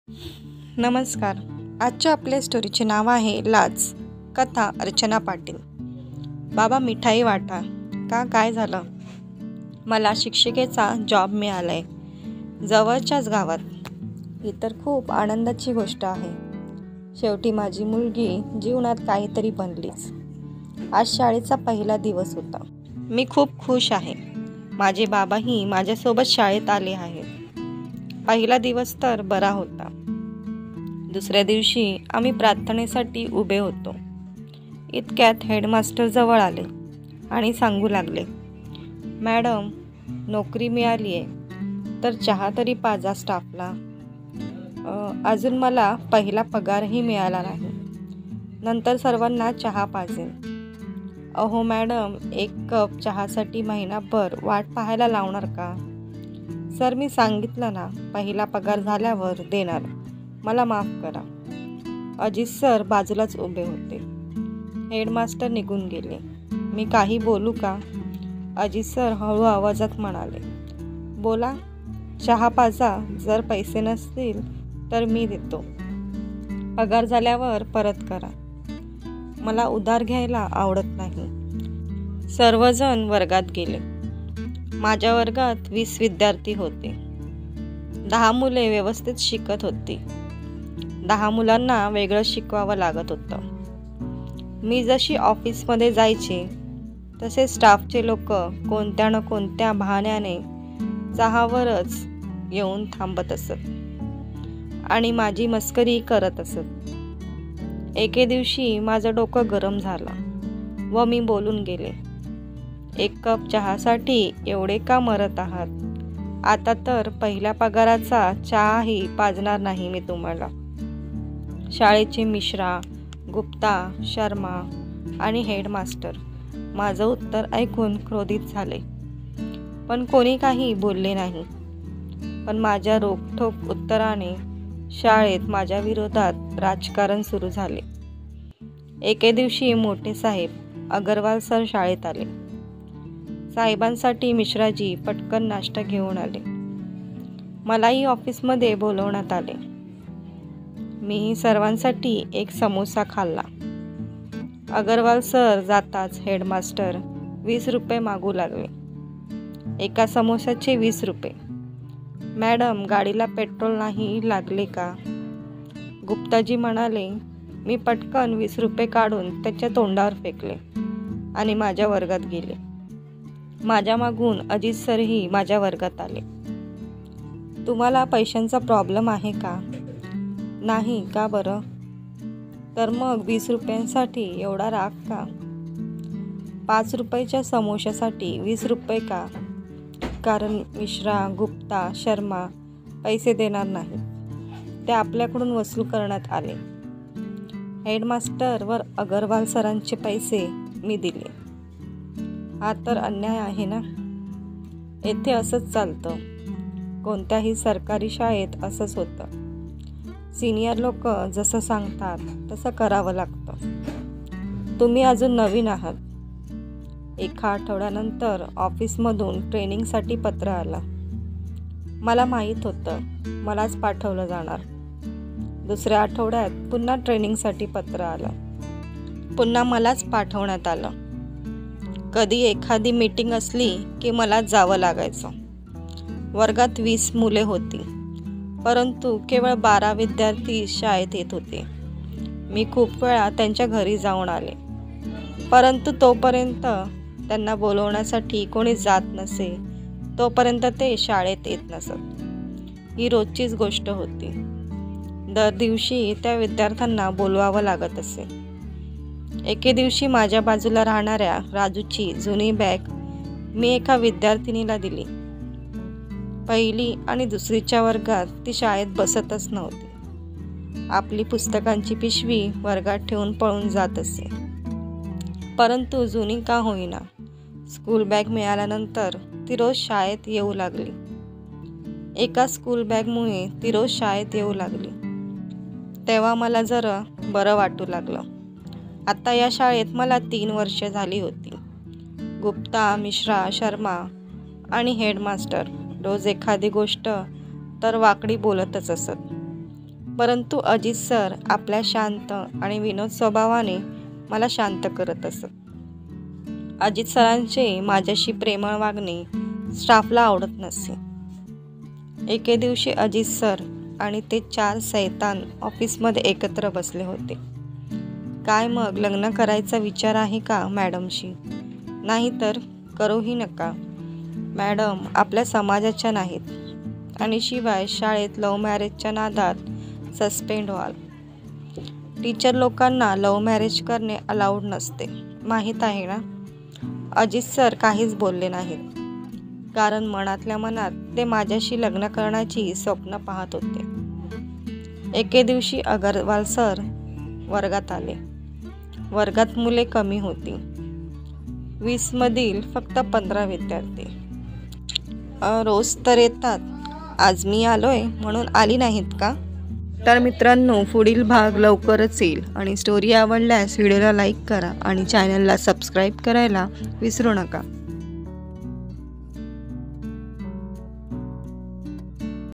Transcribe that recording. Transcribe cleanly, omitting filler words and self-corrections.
नमस्कार. आजच्या आपल्या स्टोरीचे नाव आहे लाज. कथा अर्चना पाटील. बाबा मिठाई वाटा. का काय झालं? मला शिक्षिकेचा जॉब मिळालाय जवळच्याच गावात. ही तर खूप आनंदाची गोष्ट आहे. शेवटी माझी मुलगी जीवनात काहीतरी बनलीच. आज शाळेचा पहिला दिवस होता. मी खूप खुश आहे. माझे बाबाही माझ्यासोबत शाळेत आले आहेत. पहिला दिवस तर बरा होता. दुसऱ्या दिवशी आम्ही प्रार्थनेसाठी उभे होतो. इतक्यात हेडमास्टर जवळ आले आणि सांगू लागले, मॅडम, नोकरी मिळाली आहे, तर चहा तरी पाजा स्टाफला. अजून मला पहिला पगारही मिळाला नाही. नंतर सर्वांना चहा पाजेन. अहो मॅडम, एक कप चहासाठी महिनाभर वाट पाहायला लावणार का? सर, मी सांगितलं ना, पहिला पगार झाल्यावर देणार. मला माफ करा. अजित सर बाजूलाच उभे होते. हेडमास्टर निघून गेले. मी काही बोलू का? अजित सर हळू आवाजात म्हणाले, बोला. चहा पाजा. जर पैसे नसतील तर मी देतो. पगार झाल्यावर परत करा. मला उधार घ्यायला आवडत नाही. सर्वजण वर्गात गेले. माझ्या वर्गात 20 विद्यार्थी होते. 10 मुले व्यवस्थित शिकत होती. 10 मुलांना वेगळं शिकवावं लागत होतं. मी जशी ऑफिसमध्ये जायचे तसे स्टाफचे लोक कोणत्या ना कोणत्या बहाण्याने चहावरच येऊन थांबत असत आणि माझी मस्करी करत असत. एके दिवशी माझं डोकं गरम झालं व मी बोलून गेले, एक कप चहासाठी एवढे का मरत आहात? आता तर पहिल्या पगाराचा चहाही पाजणार नाही मी तुम्हाला. शाळेचे मिश्रा, गुप्ता, शर्मा आणि हेडमास्टर माझं उत्तर ऐकून क्रोधित झाले, पण कोणी काही बोलले नाही. पण माझ्या रोखठोक उत्तराने शाळेत माझ्या विरोधात राजकारण सुरू झाले. एके दिवशी मोठे साहेब अगरवाल सर शाळेत आले. साहेबांसाठी मिश्राजी पटकन नाश्ता घेऊन आले. मलाही ऑफिसमध्ये बोलवण्यात आले. मी सर्वांसाठी एक समोसा खाल्ला. अगरवाल सर जाताच हेडमास्टर 20 रुपये मागू लागले. एका समोसाचे 20 रुपये. मॅडम, गाडीला पेट्रोल नाही लागले का? गुप्ताजी म्हणाले. मी पटकन 20 रुपये काढून त्याच्या तोंडावर फेकले आणि माझ्या वर्गात गेले. माझ्या मागून अजित सरही माझ्या वर्गात आले. तुम्हाला पैशांचा प्रॉब्लेम आहे का? नाही का बरं? तर मग 20 रुपयांसाठी एवढा राग का? 5 रुपयाच्या समोशासाठी 20 रुपये का? कारण मिश्रा, गुप्ता, शर्मा पैसे देणार नाहीत. ते आपल्याकडून वसूल करण्यात आले. हेडमास्टर व अगरवाल सरांचे पैसे मी दिले. हा तर अन्याय आहे ना? येथे असंच चालतं. कोणत्याही सरकारी शाळेत असंच होतं. सिनियर लोक जसं सांगतात तसं करावं लागतं. तुम्ही अजून नवीन आहात. एका आठवड्यानंतर ऑफिसमधून ट्रेनिंगसाठी पत्र आलं. मला माहीत होतं मलाच पाठवलं जाणार. दुसऱ्या आठवड्यात पुन्हा ट्रेनिंगसाठी पत्र आलं. पुन्हा मलाच पाठवण्यात आलं. कधी एखादी मीटिंग असली की मलाच जावं लागायचं. वर्गात 20 मुले होती, परंतु केवळ 12 विद्यार्थी शाळेत येत होते. मी खूप वेळा त्यांच्या घरी जाऊन आले, परंतु तोपर्यंत त्यांना बोलवण्यासाठी कोणी जात नसे तोपर्यंत ते शाळेत येत नसत. ही रोजचीच गोष्ट होती. दर दिवशी त्या विद्यार्थ्यांना बोलवावं लागत असे. एके दिवशी माझ्या बाजूला राहणाऱ्या राजूची जुनी बॅग मी एका विद्यार्थिनीला दिली. पहिली आणि दुसरीच्या वर्गात ती शाळेत बसतच नव्हती. आपली पुस्तकांची पिशवी वर्गात ठेवून पळून जात असे. परंतु जुनी का होईना, स्कूल बॅग मिळाल्यानंतर ती रोज शाळेत येऊ लागली. एका स्कूल बॅगमुळे ती रोज शाळेत येऊ लागली. तेव्हा मला जरा बरं वाटू लागलं. आता या शाळेत मला 3 वर्ष झाली होती. गुप्ता, मिश्रा, शर्मा आणि हेडमास्टर रोज एखादी गोष्ट तर वाकडी बोलतच असत. परंतु अजित सर आपल्या शांत आणि विनोद स्वभावाने मला शांत करत असत. अजित सरांचे माझ्याशी प्रेमळ वागणे स्टाफला आवडत नसे. एके दिवशी अजित सर आणि ते 4 सैतान ऑफिसमध्ये एकत्र बसले होते. काय मग लग्न करायचा विचार आहे का मॅडमशी? नाही तर करूही नका. मॅडम आपल्या समाजाच्या नाहीत आणि शिवाय शाळेत लव्ह मॅरेजच्या नादात सस्पेंड व्हाल. टीचर लोकांना लव्ह मॅरेज करणे अलाउड नसते, माहीत आहे ना? अजित सर काहीच बोलले नाहीत, कारण मनातल्या मनात ते माझ्याशी लग्न करण्याची स्वप्न पाहत होते. एके दिवशी अगरवाल सर वर्गात आले. वर्गात मुले कमी होती. 20 मधील फक्त 15 विद्यार्थी. रोज तर येतात, आज मी आलोय म्हणून आली नाहीत का? तर मित्रांनो, पुढील भाग लवकरच येईल आणि स्टोरी आवडल्यास व्हिडिओला लाईक करा आणि चॅनलला सबस्क्राईब करायला विसरू नका.